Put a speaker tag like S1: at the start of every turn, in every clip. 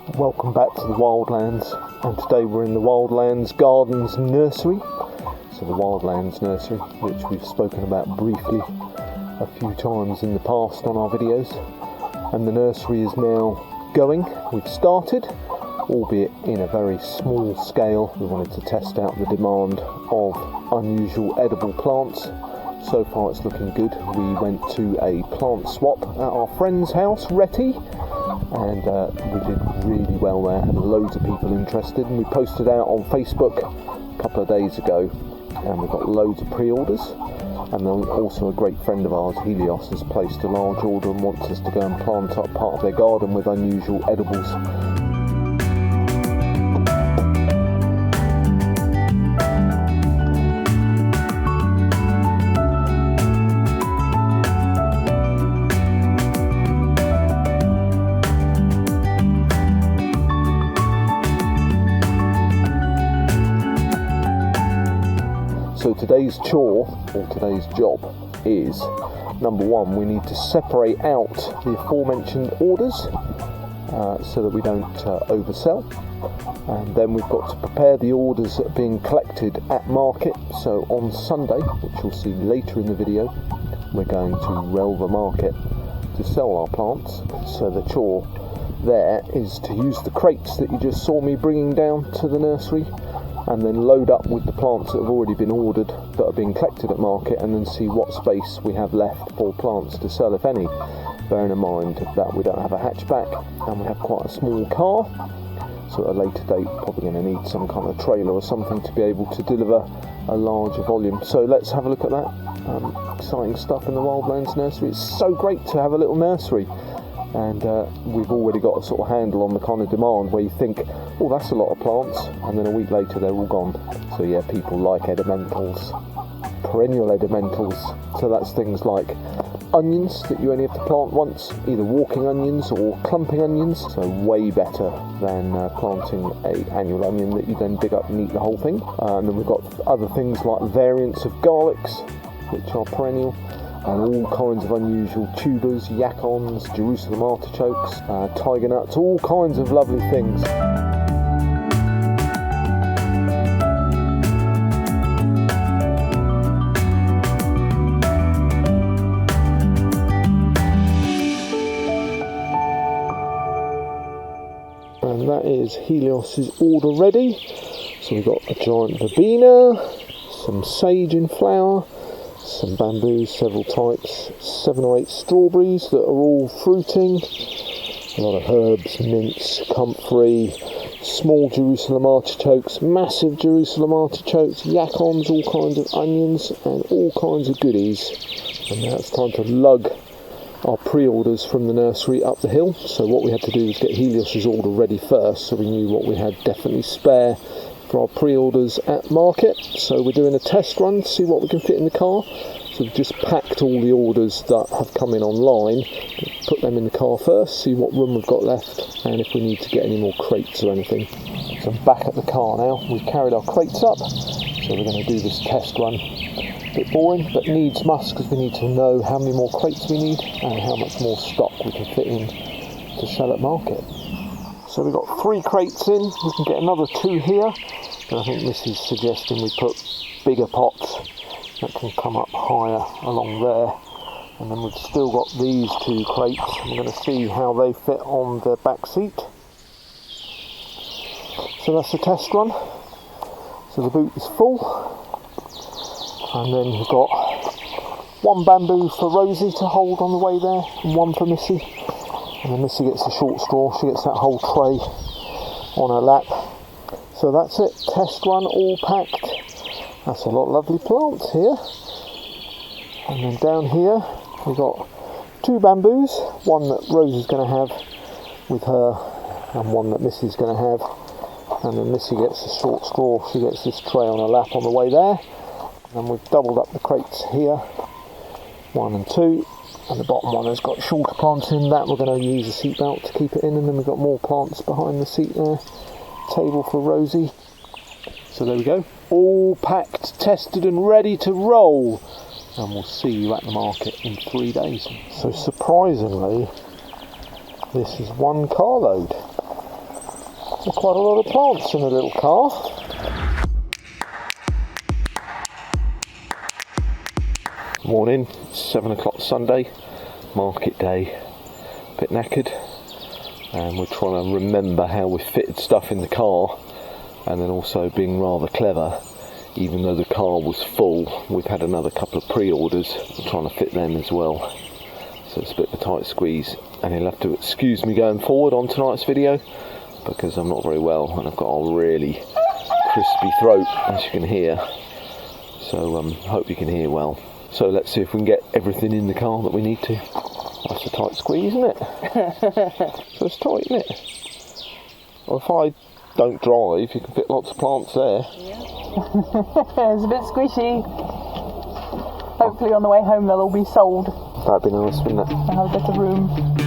S1: Welcome back to the Wildlands, and today we're in the Wildlands Gardens nursery. So the Wildlands nursery, which we've spoken about briefly a few times in the past on our videos. And the nursery is now going. We've started, albeit in a very small scale. We wanted to test out the demand of unusual edible plants. So far it's looking good. We went to a plant swap at our friend's house, Retty, and we did really well there. Had loads of people interested, and we posted out on Facebook a couple of days ago, and we've got loads of pre-orders. And then also a great friend of ours, Helios, has placed a large order and wants us to go and plant up part of their garden with unusual edibles. So today's chore, or today's job, is number one, we need to separate out the aforementioned orders so that we don't oversell. And then we've got to prepare the orders that are being collected at market. So on Sunday, which you'll see later in the video, we're going to Relva Market to sell our plants. So the chore there is to use the crates that you just saw me bringing down to the nursery, and then load up with the plants that have already been ordered that are being collected at market, and then see what space we have left for plants to sell, if any. Bearing in mind that we don't have a hatchback and we have quite a small car, so at a later date probably going to need some kind of trailer or something to be able to deliver a larger volume. So let's have a look at that. Exciting stuff in the Wildlands nursery. It's so great to have a little nursery. And we've already got a sort of handle on the kind of demand where you think, oh, that's a lot of plants, and then a week later they're all gone. So yeah, people like edimentals, perennial edimentals. So that's things like onions that you only have to plant once, either walking onions or clumping onions. So way better than planting an annual onion that you then dig up and eat the whole thing. And then we've got other things like variants of garlics, which are perennial, and all kinds of unusual tubers, yacons, Jerusalem artichokes, tiger nuts, all kinds of lovely things. And that is Helios's order ready. So we've got a giant verbena, some sage in flower, some bamboo, several types, 7 or 8 strawberries that are all fruiting, a lot of herbs, mints, comfrey, small Jerusalem artichokes, massive Jerusalem artichokes, yacons, all kinds of onions, and all kinds of goodies. And now it's time to lug our pre-orders from the nursery up the hill. So what we had to do was get Helios's order ready first, so we knew what we had definitely spare for our pre-orders at market. So we're doing a test run to see what we can fit in the car. So we've just packed all the orders that have come in online, put them in the car first, see what room we've got left, and if we need to get any more crates or anything. So I'm back at the car now. We've carried our crates up, so we're going to do this test run. A bit boring, but needs must, because we need to know how many more crates we need and how much more stock we can fit in to sell at market. So we've got 3 crates in, we can get another 2 here, and I think this is suggesting we put bigger pots that can come up higher along there. And then we've still got these 2 crates. I'm going to see how they fit on the back seat. So that's the test run. So the boot is full, and then we've got 1 bamboo for Rosie to hold on the way there, and 1 for Missy. And then Missy gets the short straw, she gets that whole tray on her lap. So that's it, test run all packed. That's a lot of lovely plants here. And then down here we've got 2 bamboos, one that Rose is going to have with her and one that Missy's going to have. And then Missy gets the short straw, she gets this tray on her lap on the way there. And we've doubled up the crates here, 1 and 2. And the bottom one has got shorter plants in that. We're going to use a seat belt to keep it in, and then we've got more plants behind the seat there. Table for Rosie. So there we go. All packed, tested and ready to roll. And we'll see you at the market in 3 days. So surprisingly, this is 1 carload. Quite a lot of plants in a little car. Morning, 7 o'clock Sunday, market day. Bit knackered, and we're trying to remember how we fitted stuff in the car, and then also being rather clever. Even though the car was full, we've had another couple of pre-orders. We're trying to fit them as well. So it's a bit of a tight squeeze, and you'll have to excuse me going forward on tonight's video because I'm not very well and I've got a really crispy throat, as you can hear. So hope you can hear well. So let's see if we can get everything in the car that we need to. That's a tight squeeze, isn't it? So it's tight, isn't it? Well, if I don't drive, you can fit lots of plants there.
S2: Yeah. It's a bit squishy. Hopefully on the way home they'll all be sold.
S1: That'd be nice, wouldn't it?
S2: I have a bit of room.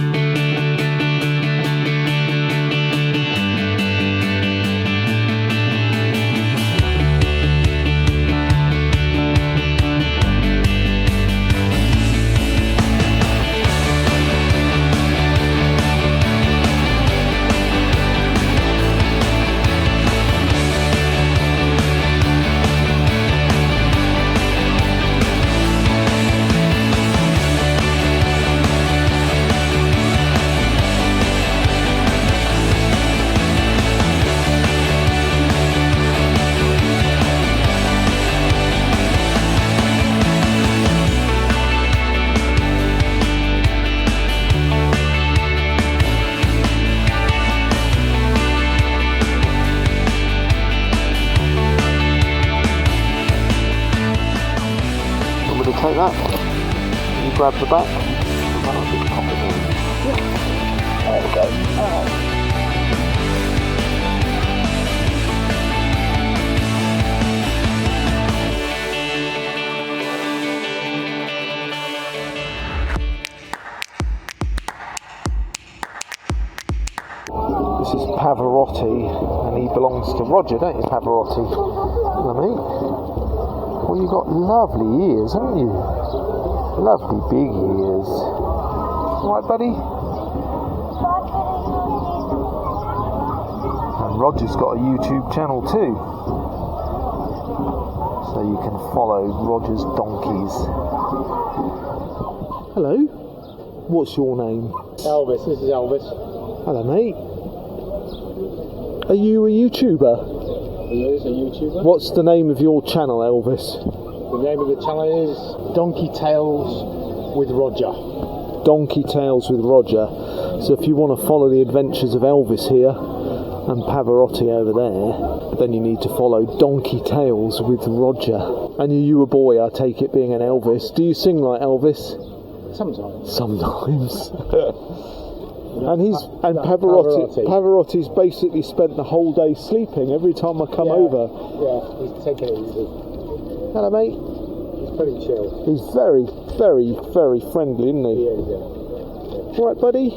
S1: Take that. You grab the back. Yeah. There we go. This is Pavarotti, and he belongs to Roger, don't you, Pavarotti? Hello, mate. Well, you've got lovely ears, haven't you? Lovely big ears. Right, buddy? And Roger's got a YouTube channel too. So you can follow Roger's donkeys. Hello? What's your name?
S3: Elvis, this is Elvis.
S1: Hello, mate. Are you a YouTuber?
S3: He is a YouTuber.
S1: What's the name of your channel, Elvis?
S3: The name of the channel is Donkey Tales with Roger.
S1: Donkey Tales with Roger. So if you want to follow the adventures of Elvis here and Pavarotti over there, then you need to follow Donkey Tales with Roger. And you a boy, I take it, being an Elvis. Do you sing like Elvis?
S3: Sometimes.
S1: Sometimes. And Pavarotti's basically spent the whole day sleeping every time I come over.
S3: Yeah, he's taking it easy.
S1: Hello, mate.
S3: He's pretty chill.
S1: He's very, very, very friendly, isn't he?
S3: Yeah.
S1: Right, buddy?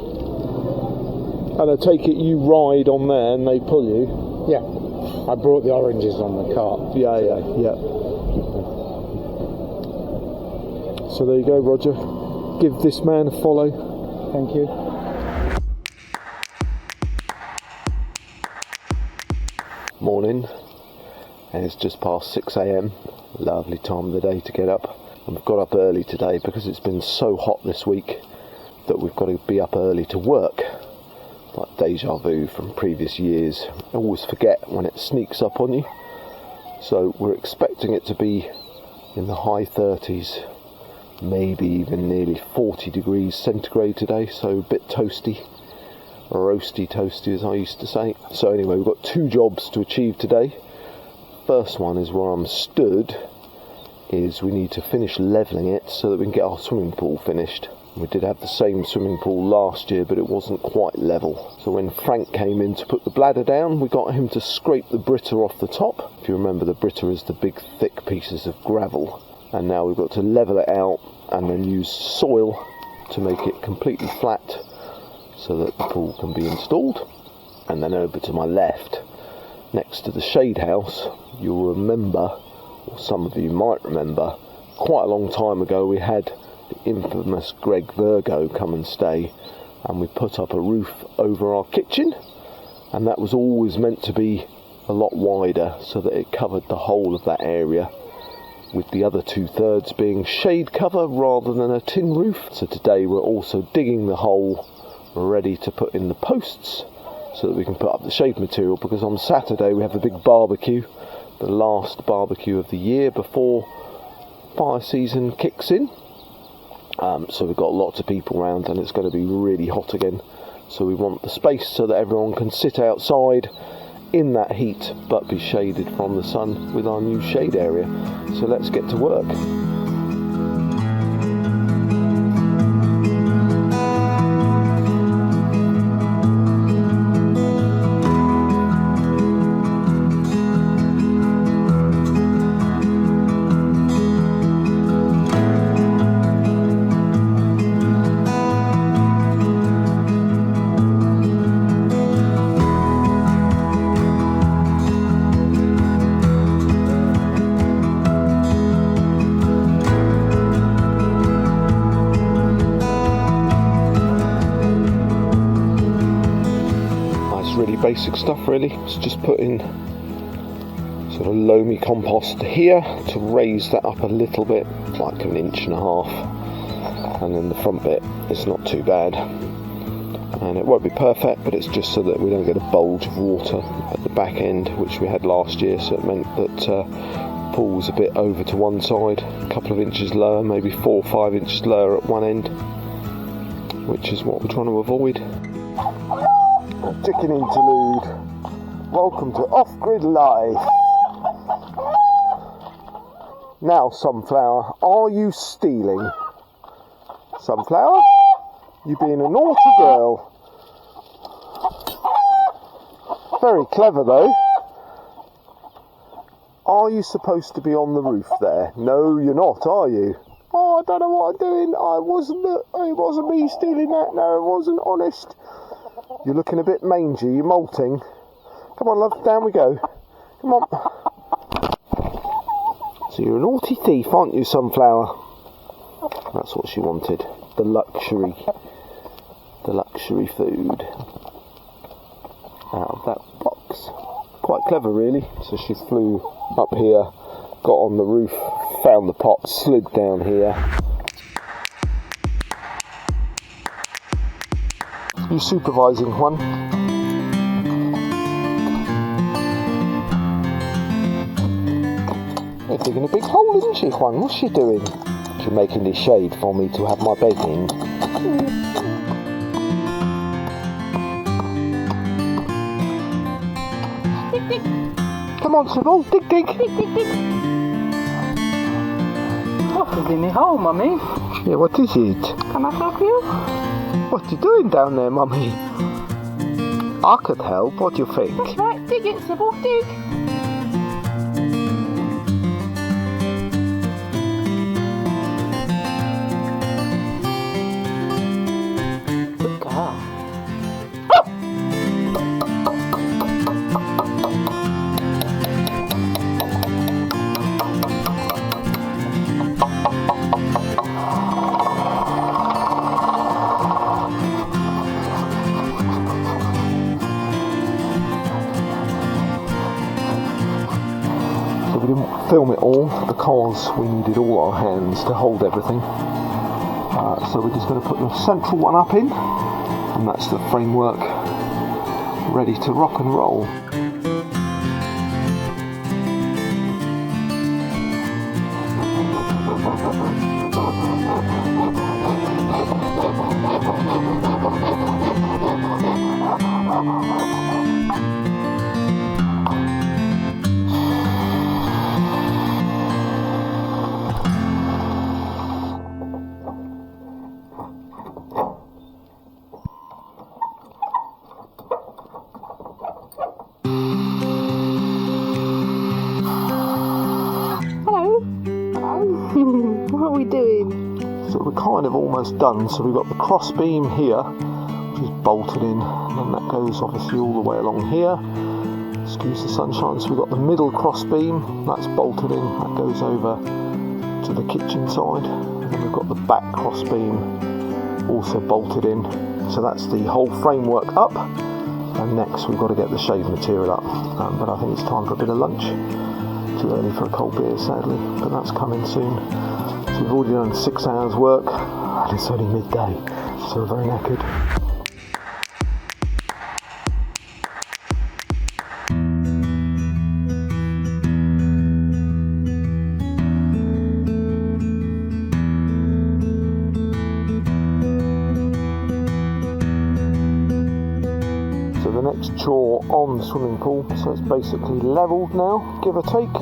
S1: And I take it you ride on there and they pull you?
S3: Yeah. I brought the oranges on the cart.
S1: Yeah. So there you go, Roger. Give this man a follow.
S3: Thank you.
S1: Morning, and it's just past 6 a.m. Lovely time of the day to get up. And we've got up early today because it's been so hot this week that we've got to be up early to work. Like deja vu from previous years. I always forget when it sneaks up on you. So we're expecting it to be in the high 30s, maybe even nearly 40 degrees centigrade today, so a bit toasty. Roasty toasty, as I used to say. So anyway, we've got 2 jobs to achieve today. First one is where I'm stood, is we need to finish levelling it so that we can get our swimming pool finished. We did have the same swimming pool last year, but it wasn't quite level. So when Frank came in to put the bladder down, we got him to scrape the britta off the top. If you remember, the britta is the big thick pieces of gravel. And now we've got to level it out and then use soil to make it completely flat, so that the pool can be installed. And then over to my left, next to the shade house, you'll remember, or some of you might remember, quite a long time ago we had the infamous Greg Virgo come and stay, and we put up a roof over our kitchen, and that was always meant to be a lot wider so that it covered the whole of that area, with the other 2/3 being shade cover rather than a tin roof. So today we're also digging the hole ready to put in the posts so that we can put up the shade material, because on Saturday we have a big barbecue, the last barbecue of the year before fire season kicks in. So we've got lots of people around and it's going to be really hot again, so we want the space so that everyone can sit outside in that heat but be shaded from the sun with our new shade area. So let's get to work. Really basic stuff really. It's just putting sort of loamy compost here to raise that up a little bit, like 1.5 inches, and then the front bit is not too bad, and it won't be perfect, but it's just so that we don't get a bulge of water at the back end, which we had last year. So it meant that the pool was a bit over to one side, a couple of inches lower, maybe 4 or 5 inches lower at one end, which is what we're trying to avoid. Chicken interlude. Welcome to off-grid life. Now, Sunflower, are you stealing? Sunflower, you being a naughty girl. Very clever though. Are you supposed to be on the roof there? No, you're not, are you? Oh, I don't know what I'm doing. It wasn't me stealing that. No, it wasn't, honest. You're looking a bit mangy, you're molting. Come on, love, down we go. Come on. So you're a naughty thief, aren't you, Sunflower? That's what she wanted. The luxury food out of that box. Quite clever, really. So she flew up here, got on the roof, found the pot, slid down here. You supervising, Juan? You're digging a big hole, isn't she, Juan? What's she doing? She's making this shade for me to have my bed in.
S2: Dig, dig.
S1: Come on, Sybil, dig, dig.
S2: Dig, dig, dig. What is in the hole, Mummy?
S1: Yeah, what is it?
S2: Can I help you?
S1: What are you doing down there, Mummy? I could help, what do you think?
S2: That's right, dig it, Sybil, dig. Good girl.
S1: We didn't film it all because we needed all our hands to hold everything. So we're just going to put the central one up in, and that's the framework ready to rock and roll.
S2: What are we doing?
S1: So we're kind of almost done. So we've got the cross beam here, which is bolted in, and that goes obviously all the way along here. Excuse the sunshine. So we've got the middle cross beam, that's bolted in, that goes over to the kitchen side, and then we've got the back cross beam also bolted in. So that's the whole framework up. And next we've got to get the shade material up, but I think it's time for a bit of lunch. Too early for a cold beer, sadly, but that's coming soon. So we've already done 6 hours work, and it's only midday, so we're very knackered. So the next chore on the swimming pool, so it's basically levelled now, give or take,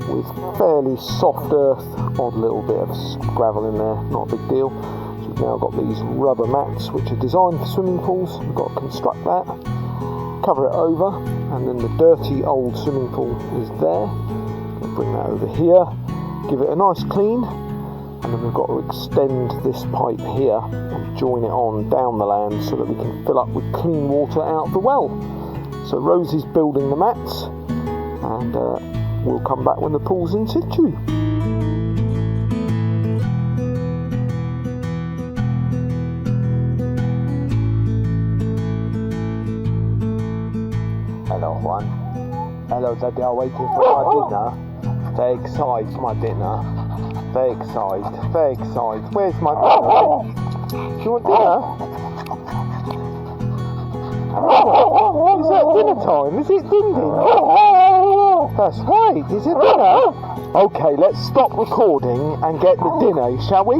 S1: with fairly soft earth, odd little bit of gravel in there, not a big deal. So we've now got these rubber mats which are designed for swimming pools. We've got to construct that, cover it over, and then the dirty old swimming pool is there. We'll bring that over here, give it a nice clean, and then we've got to extend this pipe here and join it on down the land so that we can fill up with clean water out of the well. So Rosie's building the mats, and we'll come back when the pool's in situ. Hello Juan. Hello Daddy, I'm waiting for my dinner. Very excited for my dinner. Very excited, very excited. Where's my dinner? Do you want dinner? Is that dinner time? Is it din? That's right, is it dinner? Okay, let's stop recording and get the dinner, shall we?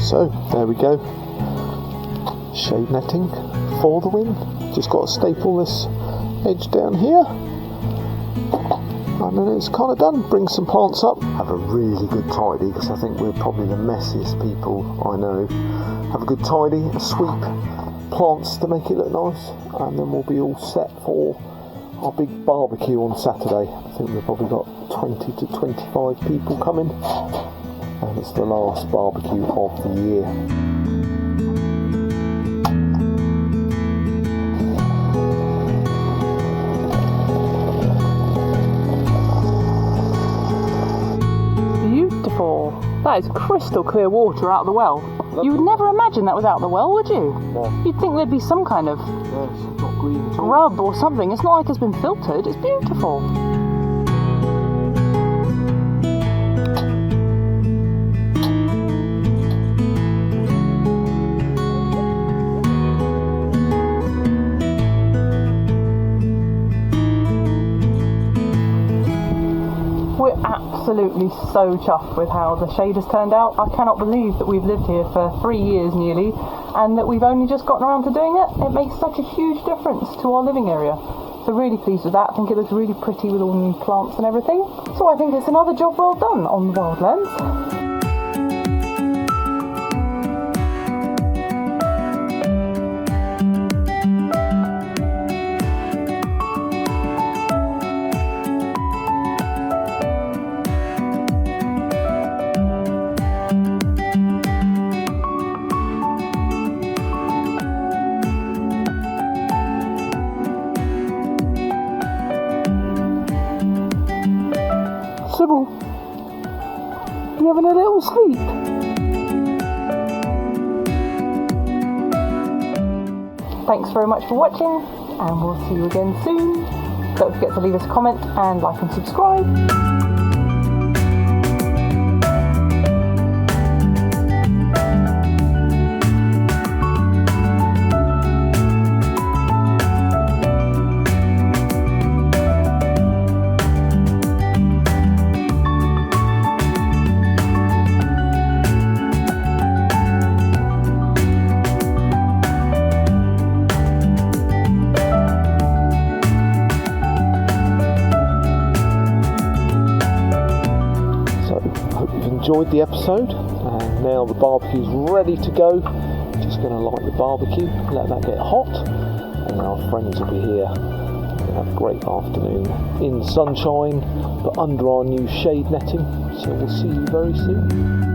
S1: So, there we go. Shade netting for the win. Just got to staple this edge down here. And then it's kind of done. Bring some plants up. Have a really good tidy, because I think we're probably the messiest people I know. Have a good tidy, a sweep, plants to make it look nice, and then we'll be all set for our big barbecue on Saturday. I think we've probably got 20 to 25 people coming, and it's the last barbecue of the year.
S2: That is crystal clear water out of the well. You would never imagine that was out of the well, would you?
S1: No.
S2: You'd think there'd be some kind of
S1: it's not green at all.
S2: rub or something. It's not like it's been filtered. It's beautiful. We're absolutely so chuffed with how the shade has turned out. I cannot believe that we've lived here for 3 years nearly, and that we've only just gotten around to doing it. It makes such a huge difference to our living area. So really pleased with that. I think it looks really pretty with all new plants and everything. So I think it's another job well done on the Wildlands.
S1: Sybil, you having a little sleep?
S2: Thanks very much for watching, and we'll see you again soon. Don't forget to leave us a comment and like and subscribe.
S1: Enjoyed the episode, and now the barbecue's ready to go. Just going to light the barbecue, let that get hot, and then our friends will be here. We'll have a great afternoon in sunshine, but under our new shade netting. So we'll see you very soon.